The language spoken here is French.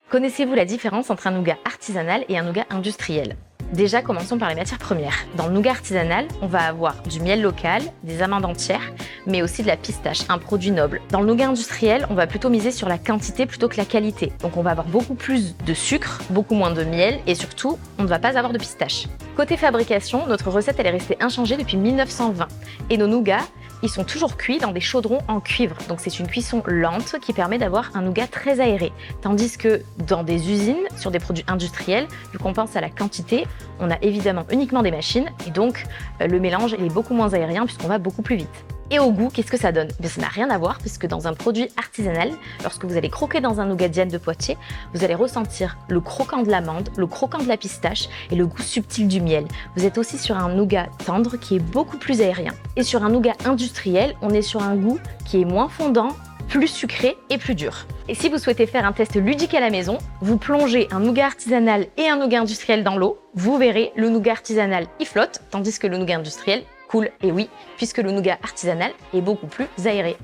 Connaissez-vous la différence entre un nougat artisanal et un nougat industriel? Déjà, commençons par les matières premières. Dans le nougat artisanal, on va avoir du miel local, des amandes entières, mais aussi de la pistache, un produit noble. Dans le nougat industriel, on va plutôt miser sur la quantité plutôt que la qualité. Donc on va avoir beaucoup plus de sucre, beaucoup moins de miel et surtout, on ne va pas avoir de pistache. Côté fabrication, notre recette elle est restée inchangée depuis 1920 et nos nougats, ils sont toujours cuits dans des chaudrons en cuivre. Donc c'est une cuisson lente qui permet d'avoir un nougat très aéré. Tandis que dans des usines, sur des produits industriels, vu qu'on pense à la quantité, on a évidemment uniquement des machines et donc le mélange est beaucoup moins aérien puisqu'on va beaucoup plus vite. Et au goût, qu'est-ce que ça donne? Bien, ça n'a rien à voir puisque dans un produit artisanal, lorsque vous allez croquer dans un nougat Diane de Poitiers, vous allez ressentir le croquant de l'amande, le croquant de la pistache et le goût subtil du miel. Vous êtes aussi sur un nougat tendre qui est beaucoup plus aérien. Et sur un nougat industriel, on est sur un goût qui est moins fondant, plus sucré et plus dur. Et si vous souhaitez faire un test ludique à la maison, vous plongez un nougat artisanal et un nougat industriel dans l'eau, vous verrez, le nougat artisanal il flotte, tandis que le nougat industriel coule, et oui, puisque le nougat artisanal est beaucoup plus aéré.